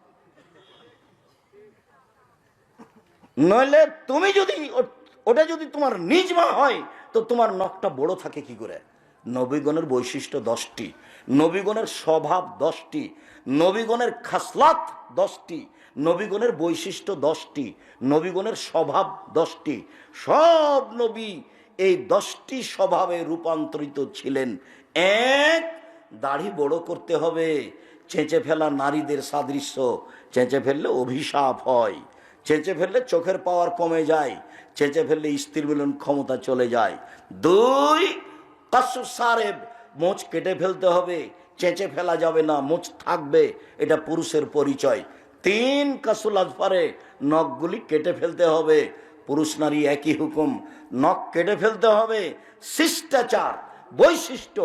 নইলে তুমি যদি ওটা যদি তোমার নিজ মা হয় তো তোমার নখটা বড় থাকে কি করে? নবীগণের বৈশিষ্ট্য 10টি, নবীগণের স্বভাব 10টি, নবীগণের খাসলাত 10টি, নবীগণের বৈশিষ্ট্য 10টি, নবীগণের স্বভাব 10টি। সব নবী এই 10টি স্বভাবে রূপান্তরিত ছিলেন। এক, দাড়ি বড় করতে হবে। চেঁচে ফেলা নারীদের সাদৃশ্য, চেঁচে ফেললে অভিশাপ হয়, চেঁচে ফেললে চোখের পাওয়ার কমে যায়, চেঁচে ফেললে স্ত্রী মিলন ক্ষমতা চলে যায়। 2, কাসু সারেব, মোচ কেটে ফেলতে হবে, চেঁচে ফেলা যাবে না, মোচ থাকবে, এটা পুরুষের পরিচয়। 3, কাসুল আজফারে, নখগুলি কেটে ফেলতে হবে। পুরুষ নারী একই হুকুম, নখ কেটে ফেলতে হবে। শিষ্টাচার, বৈশিষ্ট্য,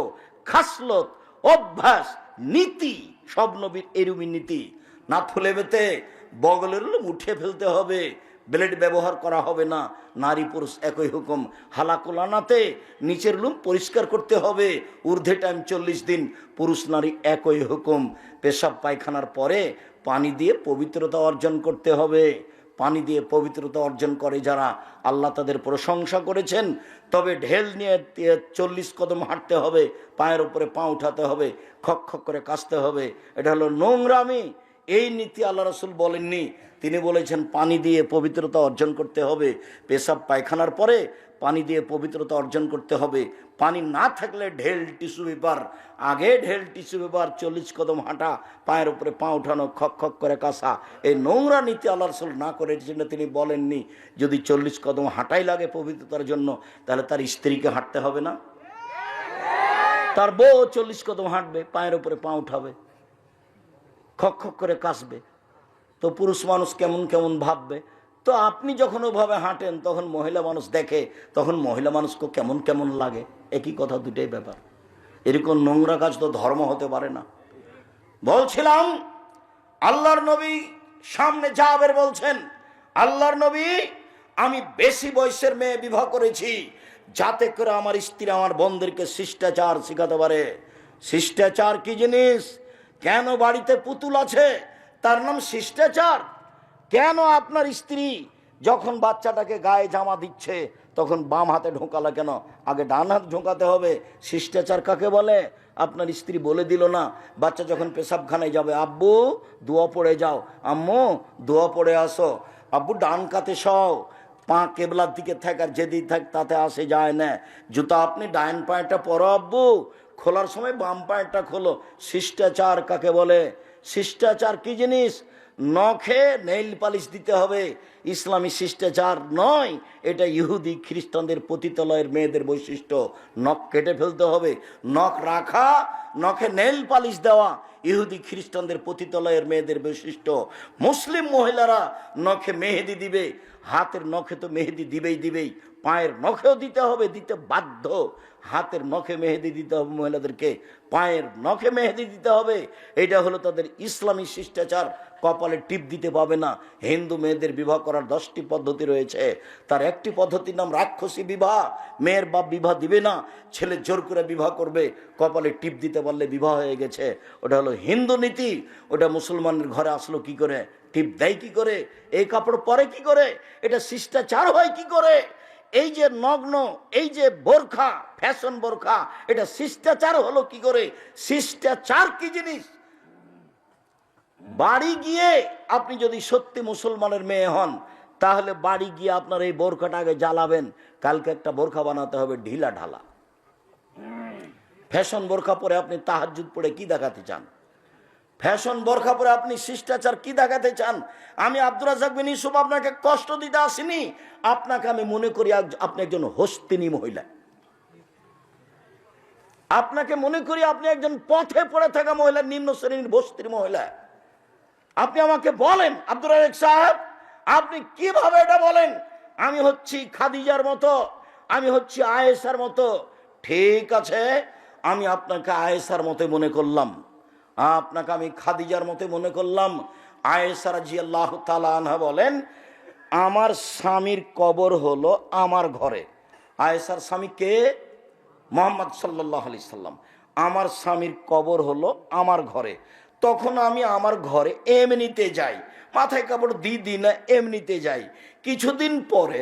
খাসলত, অভ্যাস, নীতি, সব নবীর এরুমি নীতি। না ফুলে বেতে বগলের লুম উঠে ফেলতে হবে, ব্লেড ব্যবহার করা হবে না। নারী পুরুষ একই হুকুম। হালাকুলানাতে নিচের লুম পরিষ্কার করতে হবে, ঊর্ধ্বে টাইম 40 দিন, পুরুষ নারী একই হুকুম। পেশাব পায়খানার পরে পানি দিয়ে পবিত্রতা অর্জন করতে হবে। পানি দিয়ে পবিত্রতা অর্জন করে যারা, আল্লাহ তাদের প্রশংসা করেছেন। তবে ঢেল নিয়ে 40 কদম হাঁটতে হবে, পায়ের উপরে পা উঠাতে হবে, খক খক করে কাশতে হবে, এটা হলো নোংরামি। এই নীতি আল্লাহ রাসূল বলেননি, তিনি বলেছেন পানি দিয়ে পবিত্রতা অর্জন করতে হবে। পেশাব পায়খানার পরে পানি দিয়ে পবিত্রতা অর্জন করতে হবে। পানি না থাকলে ঢেল টিস্যু পেপার, আগে ঢেল টিস্যু পেপার, 40 কদম হাঁটা, পায়ের উপরে পা উঠানো, খক খক করে কাশা, এই নোংরা নীতি আল্লাহ রাসূল না করে জন্য তিনি বলেননি। যদি 40 কদম হাঁটাই লাগে পবিত্রতার জন্য, তাহলে তার স্ত্রীকে হাঁটতে হবে না? তার বউ 40 কদম হাঁটবে, পায়ের উপরে পা উঠাবে, খক খক করে কাশবে, তো পুরুষ মানুষ কেমন কেমন ভাববে। তো আপনি যখন ওভাবে হাঁটেন তখন মহিলা মানুষ দেখে, তখন মহিলা মানুষকে কেমন কেমন লাগে। একই কথা, দুটাই ব্যাপার। এরকম নোংরা কাজ তো ধর্ম হতে পারে না। বলছিলাম আল্লাহর নবী সামনে জাবের বলছেন, আল্লাহর নবী, আমি বেশি বয়সের মেয়ে বিবাহ করেছি যাতে করে আমার স্ত্রী আমার বোনদেরকে শিষ্টাচার শিখাতে পারে। শিষ্টাচার কি জিনিস? কেন বাড়িতে পুতুল আছে তার নাম শিষ্টাচার? কেন আপনার স্ত্রী যখন বাচ্চাটাকে গায়ে জামা দিচ্ছে তখন বাম হাতে ঢোকালা কেন? আগে ডান হাত ঢোকাতে হবে। শিষ্টাচার কাকে বলে? আপনার স্ত্রী বলে দিল না, বাচ্চা যখন পেশাবখানায় যাবে, আব্বু দোয়া পড়ে যাও, আম্মু দোয়া পড়ে আসো, আব্বু ডান কাতে সও, পা কেবলার দিকে থাক আর যেদিকে থাক তাতে আসে যায় না, জুতা আপনি ডাইন পায়েটা পরো আব্বু, খোলার সময় বাম পায়েটা খোলো। শিষ্টাচার কাকে বলে? শিষ্টাচার কি জিনিস? নখে নেইল পালিশ দিতে হবে, ইসলামী শিষ্টাচার নয়, এটা ইহুদি খ্রিস্টানদের পতিতালয়ের মেয়েদের বৈশিষ্ট্য। নখ কেটে ফেলতে হবে, নখ রাখা, নখে নেইল পালিশ দেওয়া ইহুদি খ্রিস্টানদের পতিতালয়ের মেয়েদের বৈশিষ্ট্য। মুসলিম মহিলারা নখে মেহেদি দিবে, হাতের নখে তো মেহেদি দিবেই, পায়ের নখেও দিতে হবে, দিতে বাধ্য। হাতের নখে মেহেদি দিতে হবে মহিলাদেরকে, পায়ের নখে মেহেদি দিতে হবে। এটা হলো তাদের ইসলামী শিষ্টাচার। কপালে টিপ দিতে পাবে না। হিন্দু মেয়েদের বিবাহ করার 10টি পদ্ধতি রয়েছে, তার একটি পদ্ধতির নাম রাক্ষসী বিবাহ। মেয়ের বাপ বিবাহ দিবে না, ছেলে জোর করে বিবাহ করবে, কপালে টিপ দিতে পারলে বিবাহ হয়ে গেছে। ওটা হলো হিন্দু নীতি। ওটা মুসলমানের ঘরে আসলো কি করে? টিপ দেয় কি করে? এই কাপড় পরে কি করে? এটা শিষ্টাচার হয় কি করে? এই যে নগ্ন, এই যে বোরখা, ফ্যাশন বোরখা, এটা শিষ্টাচার হলো কি করে? শিষ্টাচার কি জিনিস? বাড়ি গিয়ে আপনি যদি সত্যি মুসলমানের মেয়ে হন, তাহলে বাড়ি গিয়ে আপনার এই বোরখাটা আগে জ্বালাবেন। কালকে একটা বোরখা বানাতে হবে ঢিলা ঢালা। ফ্যাশন বোরখা পরে আপনি তাহাজ্জুদ পড়ে কি দেখাতে চান? ফ্যাশন বোরখা পরে আপনি শিষ্টাচার কি দেখাতে চান? আমি আব্দুর রাজ্জাক বিন ইউসুফ আপনাকে কষ্ট দিতে আসিনি। আপনাকে আমি মনে করি আপনি একজন হস্তিনী মহিলা। আপনাকে মনে করি আপনি একজন পথে পড়ে থাকা মহিলা, নিম্ন শ্রেণীর বস্তির মহিলা। আপনি আমাকে বলেন আব্দুর রাজ্জাক সাহেব, আপনি কিভাবে এটা বলেন? আমি হচ্ছি খাদিজার মতো, আমি হচ্ছি আয়েশার মতো। ঠিক আছে, আমি আপনাকে আয়েশার মতো মনে করলাম, আপনাকে আমি খাদিজার মতো মনে করলাম। আয়েশা রাদিয়াল্লাহু তাআলা আনহা বলেন, আমার স্বামীর কবর হলো আমার ঘরে। আয়েশার স্বামী কে? মুহাম্মদ সাল্লাল্লাহু আলাইহি সাল্লাম। আমার স্বামীর কবর হলো আমার ঘরে। তখন আমি আমার ঘরে এমনিতে যাই, মাথায় কাপড় দিই না, এমনিতে যাই। কিছুদিন পরে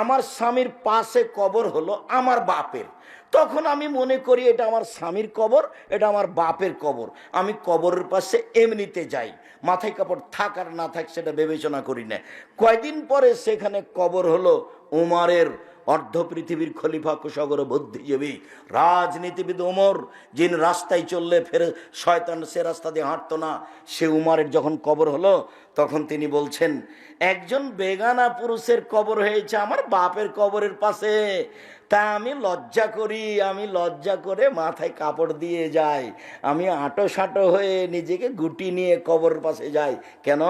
আমার স্বামীর পাশে কবর হলো আমার বাপের। তখন আমি মনে করি এটা আমার স্বামীর কবর, এটা আমার বাপের কবর। আমি কবরের পাশে এমনিতে যাই, মাথায় কাপড় থাক আর না থাক সেটা বিবেচনা করি না। কয়দিন পরে সেখানে কবর হলো উমরের, অর্ধ পৃথিবীর খলিফা, কুশাগর বুদ্ধিজীবী রাজনীতিবিদ ওমর, যিনি রাস্তায় চললে ফের শয়তান সে রাস্তা দিয়ে হাঁটতো না, সে উমরের যখন কবর হলো তখন তিনি বলছেন, একজন বেগানা পুরুষের কবর হয়েছে আমার বাপের কবরের পাশে, তা আমি লজ্জা করি, আমি লজ্জা করে মাথায় কাপড় দিয়ে যাই, আমি আঁটো সাঁটো হয়ে নিজেকে গুটি নিয়ে কবরের পাশে যাই। কেন?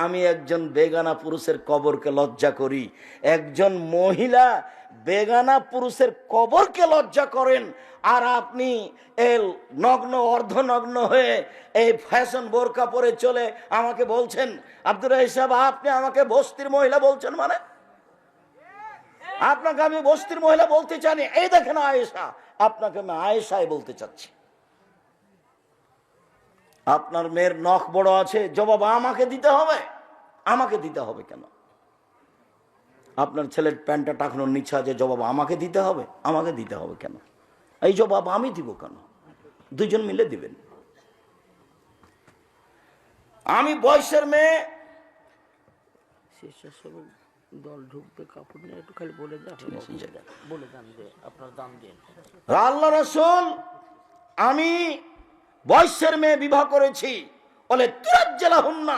আমি একজন বেগানা পুরুষের কবরকে লজ্জা করি। একজন মহিলা বেগানা পুরুষের কবরকে লজ্জা করেন, আর আপনি এই নগ্ন অর্ধনগ্ন হয়ে এই ফ্যাশন বোরকা পরে চলে আমাকে বলছেন আব্দুর রাজ্জাক সাহেব আপনি আমাকে বস্তির মহিলা বলছেন? মানে আপনাকে আমি বস্তির মহিলা বলতে চাইনি। এই দেখেন আয়েশা, আপনাকে আমি আয়েশাই বলতে চাচ্ছি। আপনার মেয়ের নখ বড় আছে, জবাব আমাকে দিতে হবে। আমাকে দিতে হবে কেন? আপনার ছেলের প্যান্টটা টাকানোর নিচে আছে, জবাব আমাকে দিতে হবে। আমাকে দিতে হবে কেন? এই জবাব আমি দিব কেন? দুজন মিলে দিবেন। আমি বয়সের মেয়ে, দল ঢুকবে, কাপড় নিয়ে একটু খালি বলে দেন, বলে দেন যে আপনার দাম দিন। আল্লাহ রাসূল, আমি বয়সের মেয়ে বিবাহ করেছি, বলে তুরাজ্জালাহুন্না,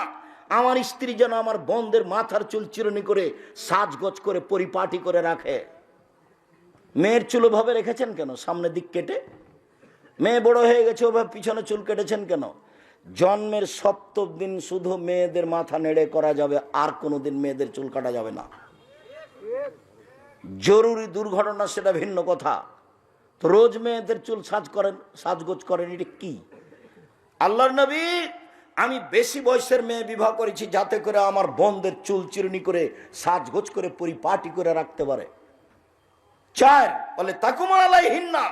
আমার স্ত্রী যেন আমার বোনদের মাথার চুল চিরুনি করে সাজগোজ করে পরিপাটি করে রাখে। মেয়ের চুল ভাবে রেখেছেন কেন? সামনের দিক কেটে। মেয়ে বড় হয়ে গেছে, ওভাবে পিছনে চুল কেটেছেন কেন? জন্মের সপ্তম দিন শুধু মেয়েদের মাথা নেড়ে করা যাবে, আর কোনোদিন মেয়েদের চুল কাটা যাবে না। জরুরি দুর্ঘটনা সেটা ভিন্ন কথা। তো রোজ মেয়েদের চুল সাজগোজ করেন, এটা কি? আল্লাহর নবী, আমি বেশি বয়সের মেয়ে বিবাহ করেছি যাতে করে আমার বোনদের চুল চিরুনি করে সাজগোজ করে পরিপাটি করে রাখতে পারে। চার, বলে তাকুমা আলাইহিন্না,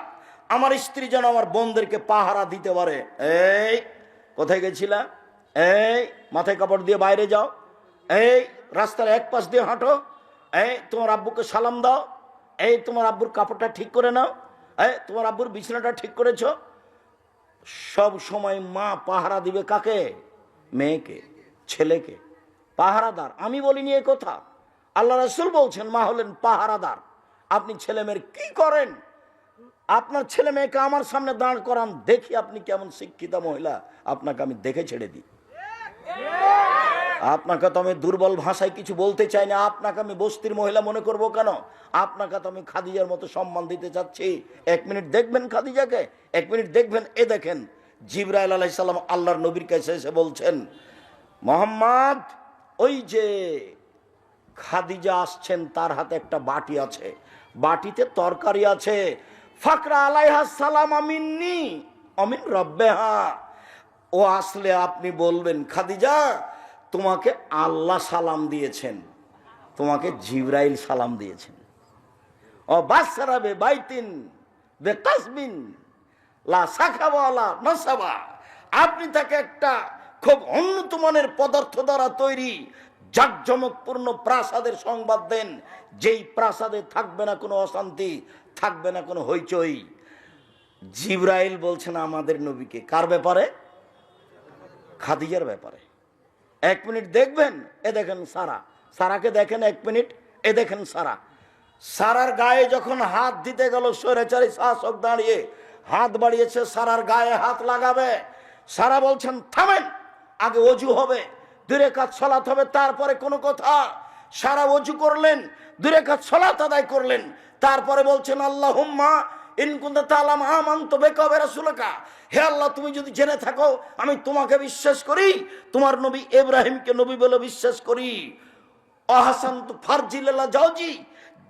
আমার স্ত্রী যেন আমার বোনদেরকে পাহারা দিতে পারে। এই কোথায় গেছিলা? এই মাথায় কাপড় দিয়ে বাইরে যাও, এই রাস্তার এক পাশ দিয়ে হাঁটো, এই তোমার আব্বুকে সালাম দাও, এই তোমার আব্বুর কাপড়টা ঠিক করে নাও, এই তোমার আব্বুর বিছানাটা ঠিক করেছো। সব সময় মা পাহারা দিবে কাকে? মেয়েকে, ছেলেকে। পাহারাদার। আমি বলিনি এ কথা, আল্লাহ রাসূল বলছেন মা হলেন পাহারাদার। আপনি ছেলে মেয়ের কি করেন? আপনার ছেলে মেয়েকে আমার সামনে দাঁড় করান, দেখি আপনি কেমন শিক্ষিতা মহিলা, আপনাকে আমি দেখে ছেড়ে দিই। আপনাকে তো আমি দুর্বল ভাষায় কিছু বলতে চাই না, আপনাকে আমি বস্তির মহিলা মনে করব কেন? আপনাকে তো আমি খাদিজার মতো সম্মান দিতে চাচ্ছি। এক মিনিট দেখবেন খাদিজাকে, এক মিনিট দেখবেন। এ দেখেন জিবরাইল আলাইহিস সালাম আল্লাহর নবীর কাছে এসে বলছেন, মুহাম্মদ, ওই যে খাদিজা আসছেন, তার হাতে একটা বাটি আছে, বাটিতে তরকারি আছে। ফাকরা আলাইহা সালাম মিন্নি আমিন রব্বেহা। ও আসলে আপনি বলবেন, খাদিজা তোমাকে আল্লাহ সালাম দিয়েছেন, তোমাকে জিবরাইল সালাম দিয়েছেন। ও বাসরাবে বাইতিন বেকাসবিন লা সাখাবা লা নাসাবা, আপনি তাকে একটা খুব উন্নত মানের পদার্থ দ্বারা তৈরি জাকজমকপূর্ণ প্রাসাদের সংবাদ দেন, যেই প্রাসাদে থাকবে না কোনো অশান্তি, থাকবে না কোনো হইচই। জিবরাইল বলছেন আমাদের নবীকে। কার ব্যাপারে? খাদিজার ব্যাপারে। এক মিনিট দেখবেন। এ দেখেন সারা, সারাকে দেখেন এক মিনিট। এ দেখেন সারা, সারার গায়ে যখন হাত দিতে গেল, স্বৈরাচারী শাসক দাঁড়িয়ে হাত বাড়িয়েছে সারার গায়ে হাত লাগাবে, সারা বলছেন থামেন, আগে অজু হবে, 2 রাকাত সালাত হবে, তারপরে কোনো কথা। সারা অজু করলেন, 2 রাকাত সালাত আদায় করলেন, তারপরে বলছেন আল্লাহুম্মা ইন কুনতা তাআলাম আমানতু বিকা ওয়া রাসূলিকা, হে আল্লাহ তুমি যদি জেনে থাকো আমি তোমাকে বিশ্বাস করি, তোমার নবী ইব্রাহিমকে নবী বলে বিশ্বাস করি, অহাসান্তু ফারজি লিল্লাহ জাওজি,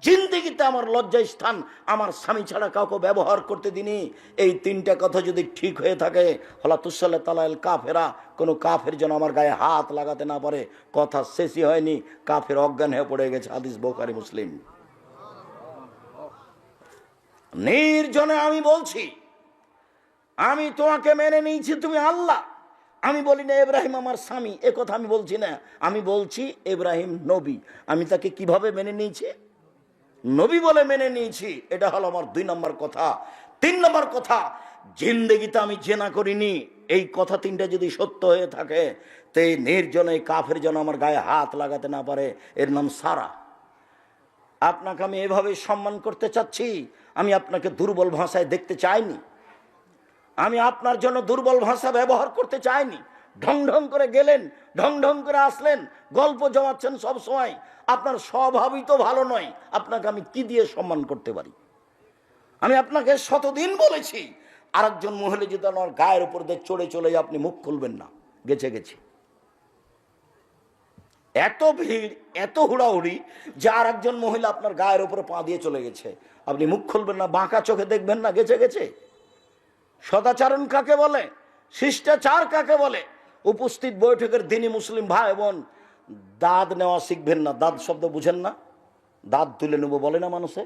জিন্দেগিতে আমার লজ্জা স্থান আমার স্বামী ছাড়া কাউকে ব্যবহার করতে দিনি। এই 3টা কথা যদি ঠিক হয়ে থাকে, হলা তুসাল্লাহ তালাল কাফেরা, কোনো কাফের যেন আমার গায়ে হাত লাগাতে না পারে। কথা শেষই হয়নি, কাফের অজ্ঞান হয়ে পড়ে গেছে। হাদিস বুখারী মুসলিম। নির্জনে আমি বলছি, আমি তোমাকে মেনে নিয়েছি, তুমি আল্লাহ। আমি বলি না ইব্রাহিম আমার স্বামী, এ কথা আমি বলছি না। আমি বলছি ইব্রাহিম নবী। আমি তাকে কিভাবে মেনে নিয়েছি? নবী বলে মেনে নিয়েছি। এটা হলো আমার 2 নম্বর কথা। 3 নম্বর কথা, জিন্দেগিতে আমি জেনা করিনি। এই কথা 3টা যদি সত্য হয়ে থাকে, তো এই নির্জনে কাফের যেন আমার গায়ে হাত লাগাতে না পারে। এর নাম সারা। আপনাকে আমি এভাবে সম্মান করতে চাচ্ছি। আমি আপনাকে দুর্বল ভাষায় দেখতে চাইনি। আমি আপনার জন্য দুর্বল ভাষা ব্যবহার করতে চাইনি। ঢং ঢং করে গেলেন, ঢং ঢং করে আসলেন, গল্প জমাচ্ছেন সব সময়। আপনার স্বভাবই তো ভালো নয়। আপনাকে আমি কি দিয়ে সম্মান করতে পারি? আমি আপনাকে শতদিন বলেছি, আরেকজন মহিলা যদি আমার গায়ের উপর দিয়ে চড়ে চলে যায়, আপনি মুখ খুলবেন না। গেছে গেছে, এত ভিড়, এত হুড়াহুড়ি যে আরেকজন মহিলা আপনার গায়ের উপরে পা দিয়ে চলে গেছে, আপনি মুখ খুলবেন না, বাঁকা চোখে দেখবেন না। গেছে গেছে। সদাচরণ কাকে বলে? শিষ্টাচার কাকে বলে? উপস্থিত বৈঠকের দিনই মুসলিম ভাই বোন, দাঁত নেওয়া শিখবেন না। দাঁত শব্দ বুঝেন না? দাঁত তুলে নেবো বলে না মানুষে?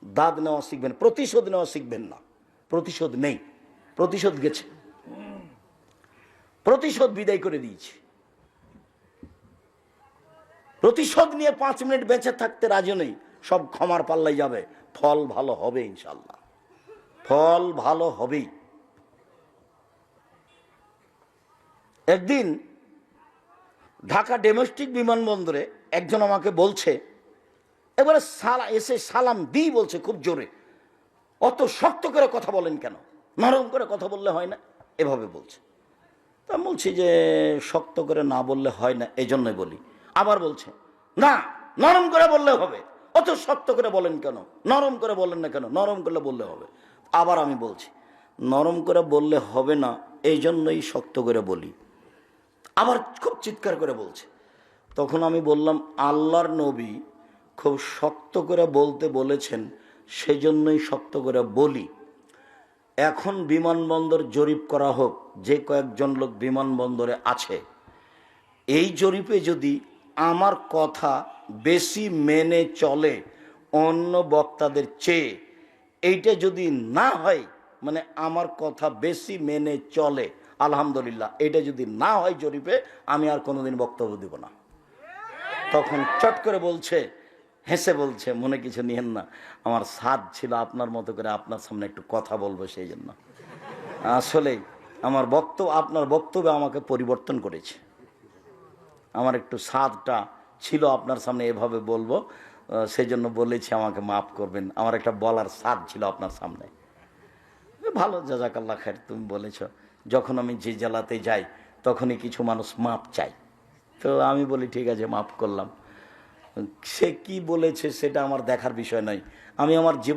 দাঁত নেওয়া শিখবেন, প্রতিশোধ নেওয়া শিখবেন না। প্রতিশোধ নেই, প্রতিশোধ গেছে, প্রতিশোধ বিদায় করে দিয়েছি। প্রতিশোধ নিয়ে 5 মিনিট বেঁচে থাকতে রাজি নেই। সব ক্ষমার পাল্লাই যাবে। ফল ভালো হবে ইনশাল্লাহ, ফল ভালো হবেই। একদিন ঢাকা ডোমেস্টিক বিমানবন্দরে একজন আমাকে বলছে, এবারে এসে সালাম দিই বলছে খুব জোরে, অত শক্ত করে কথা বলেন কেন? নরম করে কথা বললে হয় না? এভাবে বলছে। তা বলছি যে শক্ত করে না বললে হয় না, এই জন্যই বলি। আবার বলছে না, নরম করে বললে হবে। অত শক্ত করে বলেন কেন? নরম করে বলেন না কেন? নরম করলে বললে হবে। আবার আমি বলছি নরম করে বললে হবে না, এই জন্যই শক্ত করে বলি। আবার খুব চিৎকার করে বলছে। তখন আমি বললাম, আল্লাহর নবী খুব শক্ত করে বলতে বলেছেন, সেজন্যই শক্ত করে বলি। এখন বিমানবন্দর জরিপ করা হোক, যে কয়েকজন লোক বিমানবন্দরে আছে, এই জরিপে যদি আমার কথা বেশি মেনে চলে অন্য বক্তাদের চেয়ে, এইটা যদি না হয়, মানে আমার কথা বেশি মেনে চলে, আলহামদুলিল্লাহ। এটা যদি না হয় জরিপে, আমি আর কোনোদিন বক্তব্য দেব না। তখন চট করে বলছে, হেসে বলছে, মনে কিছু নিয়েন না, আমার সাধ ছিল আপনার মতো করে আপনার সামনে একটু কথা বলবো, সেই জন্য। আসলেই আমার বক্তব্য, আপনার বক্তব্য আমাকে পরিবর্তন করেছে। আমার একটু সাধটা ছিল আপনার সামনে এভাবে বলবো, সেই জন্য বলেছি, আমাকে মাফ করবেন। আমার একটা বলার সাধ ছিল আপনার সামনে। ভালো, জাযাকাল্লাহ খায়ের, তুমি বলেছ। যখন আমি যে জেলাতে যাই তখনই কিছু মানুষ মাপ চাই, তো আমি বলি ঠিক আছে, মাফ করলাম। সে কি বলেছে সেটা আমার দেখার বিষয় নয়। আমি আমার জীবন